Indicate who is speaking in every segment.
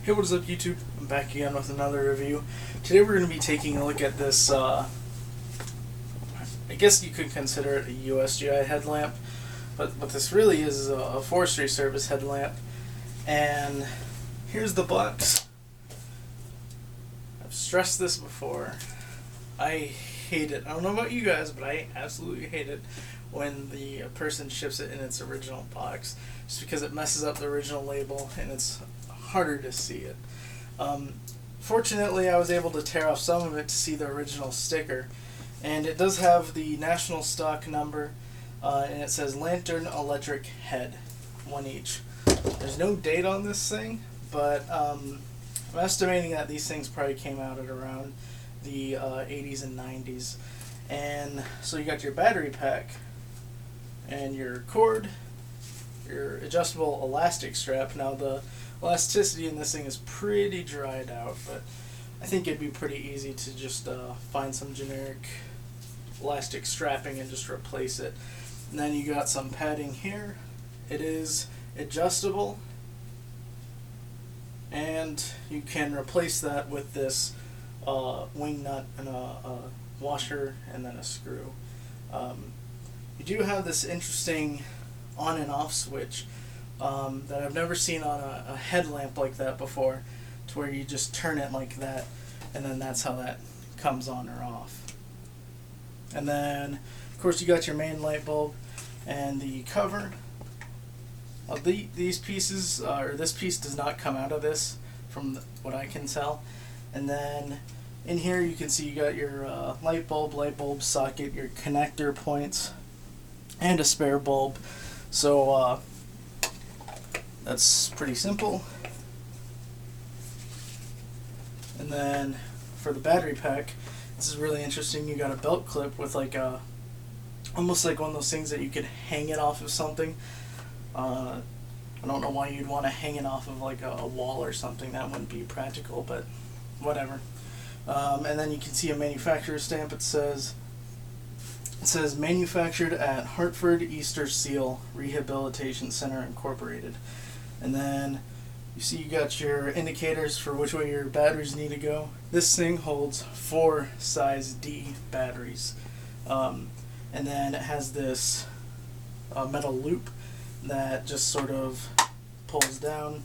Speaker 1: Hey, what is up YouTube? I'm back again with another review. Today we're going to be taking a look at this, I guess you could consider it a USGI headlamp, but what this really is a Forestry Service headlamp. And here's the box. I've stressed this before. I hate it. I don't know about you guys, but I absolutely hate it when the person ships it in its original box, just because it messes up the original label and it's harder to see it. Fortunately, I was able to tear off some of it to see the original sticker, and it does have the national stock number, and it says Lantern Electric Head, one each. There's no date on this thing, but I'm estimating that these things probably came out at around the 80s and 90s. And so you got your battery pack and your cord, your adjustable elastic strap. Now the elasticity in this thing is pretty dried out, but I think it'd be pretty easy to just find some generic elastic strapping and just replace it. And then you got some padding here. It is adjustable, and you can replace that with this wing nut and a washer and then a screw. You do have this interesting on and off switch that I've never seen on a headlamp like that before, to where you just turn it like that and then that's how that comes on or off. And then of course you got your main light bulb and the cover. These pieces, or this piece does not come out of this from what I can tell. And then in here you can see you got your light bulb socket, your connector points, and a spare bulb. So that's pretty simple. And then for the battery pack, this is really interesting. You got a belt clip with like a, almost like one of those things that you could hang it off of something. I don't know why you'd want to hang it off of like a wall or something. That wouldn't be practical, but whatever. And then you can see a manufacturer stamp. It says manufactured at Hartford Easter Seal Rehabilitation Center Incorporated. And then you see you got your indicators for which way your batteries need to go. This thing holds 4 size D batteries. And then it has this metal loop that just sort of pulls down,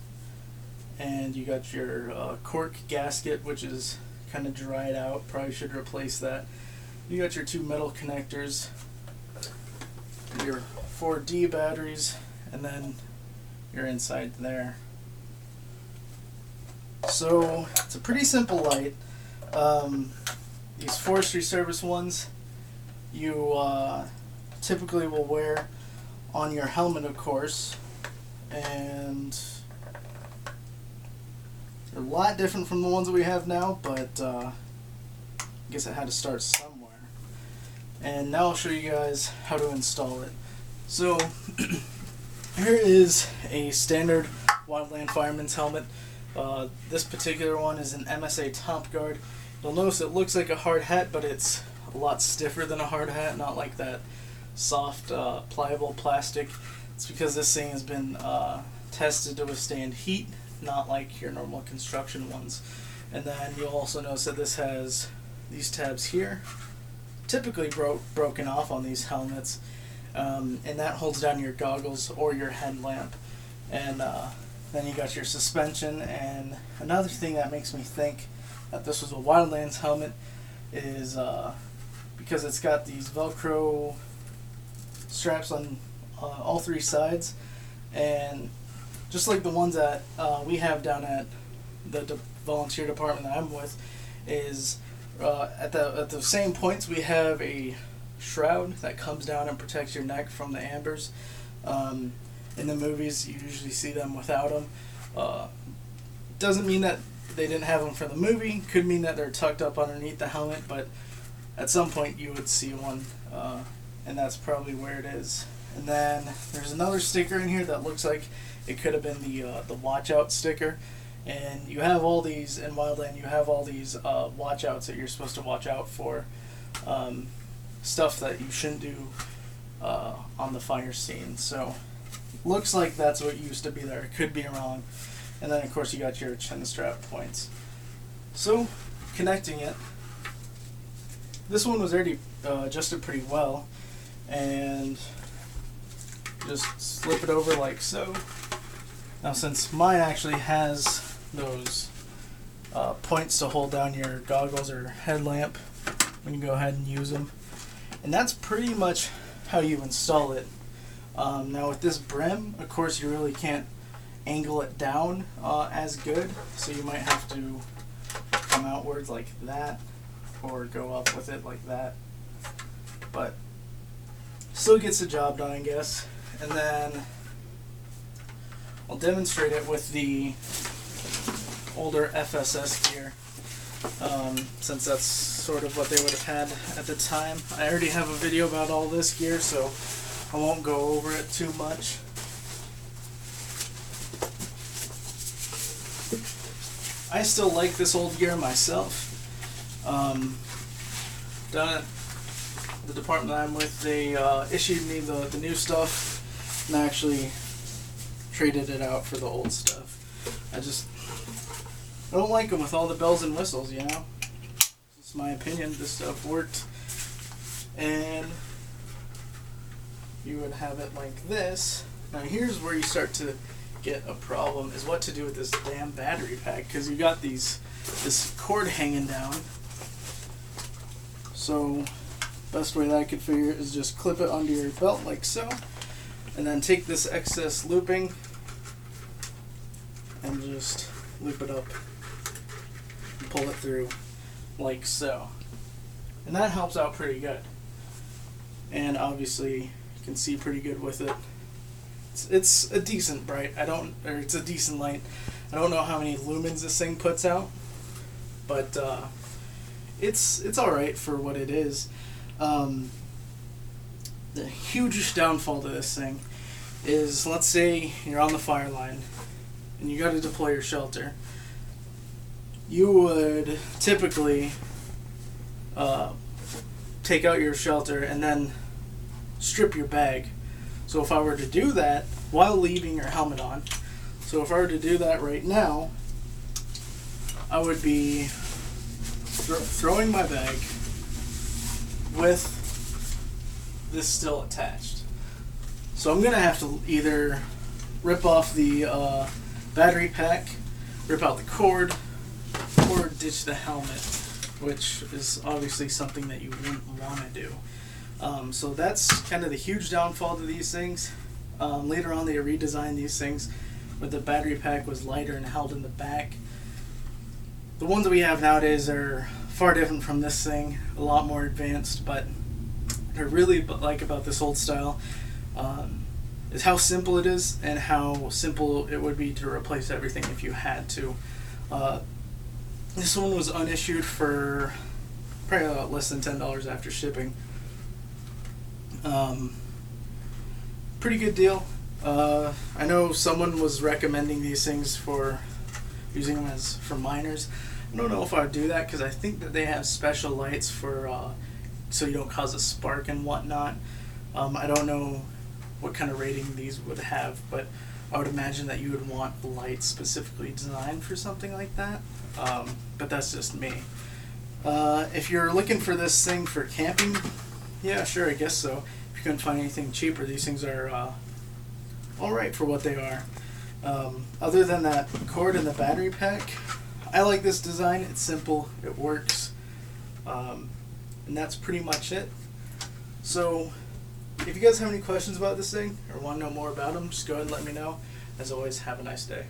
Speaker 1: and you got your cork gasket, which is kind of dried out, probably should replace that. You got your 2 metal connectors, your 4D batteries, and then you're inside there. So it's a pretty simple light. These Forestry Service ones you typically will wear on your helmet, of course, and they're a lot different from the ones that we have now, but I guess I had to start somewhere. And now I'll show you guys how to install it. So here is a standard wildland fireman's helmet. This particular one is an MSA Top Guard. You'll notice it looks like a hard hat, but it's a lot stiffer than a hard hat, not like that soft pliable plastic. It's because this thing has been tested to withstand heat, not like your normal construction ones. And then you'll also notice that this has these tabs here, typically broken off on these helmets, and that holds down your goggles or your headlamp. And then you got your suspension. And another thing that makes me think that this was a Wildlands helmet is because it's got these Velcro straps on all 3 sides, and just like the ones that we have down at the volunteer department that I'm with, is at the same points we have a shroud that comes down and protects your neck from the ambers. In the movies you usually see them without them. Doesn't mean that they didn't have them for the movie, could mean that they're tucked up underneath the helmet, but at some point you would see one, and that's probably where it is. And then there's another sticker in here that looks like it could have been the watch out sticker. And you have all these in Wildland. You have all these watch outs that you're supposed to watch out for, stuff that you shouldn't do on the fire scene. So looks like that's what used to be there. It could be wrong. and then of course you got your chin strap points. So connecting it, this one was already adjusted pretty well, and just slip it over like so. Now since mine actually has those points to hold down your goggles or headlamp, we can go ahead and use them. And that's pretty much how you install it. Now with this brim, of course you really can't angle it down as good, so you might have to come outwards like that or go up with it like that. But still gets the job done, I guess. And then I'll demonstrate it with the older FSS gear, since that's sort of what they would have had at the time. I already have a video about all this gear, so I won't go over it too much. I still like this old gear myself. Down at the department I'm with, they issued me the new stuff, and I actually traded it out for the old stuff. I don't like them with all the bells and whistles, you know. It's my opinion. This stuff worked, and you would have it like this. Now here's where you start to get a problem, is what to do with this damn battery pack, because you got this cord hanging down. So best way that I could figure is just clip it onto your belt like so, and then take this excess looping and just loop it up and pull it through like so. And that helps out pretty good. And obviously you can see pretty good with it. It's a decent bright. It's a decent light. I don't know how many lumens this thing puts out, but it's all right for what it is. The huge downfall to this thing is, let's say you're on the fire line and you got to deploy your shelter. You would typically take out your shelter and then strip your bag. So if I were to do that while leaving your helmet on, so if I were to do that right now, I would be throwing my bag with this still attached. So I'm going to have to either rip off the battery pack, rip out the cord, or ditch the helmet, which is obviously something that you wouldn't want to do. So that's kind of the huge downfall to these things. Later on they redesigned these things where the battery pack was lighter and held in the back. The ones that we have nowadays are far different from this thing, a lot more advanced, but what I really like about this old style is how simple it is and how simple it would be to replace everything if you had to. This one was unissued for probably less than $10 after shipping. Pretty good deal. I know someone was recommending these things for using them for miners. I don't know if I would do that, because I think that they have special lights for so you don't cause a spark and whatnot. I don't know what kind of rating these would have, but I would imagine that you would want lights specifically designed for something like that. But that's just me. If you're looking for this thing for camping, yeah, sure, I guess so. If you couldn't find anything cheaper, these things are alright for what they are. Other than that cord and the battery pack, I like this design. It's simple, it works, and that's pretty much it. So if you guys have any questions about this thing or want to know more about them, just go ahead and let me know. As always, have a nice day.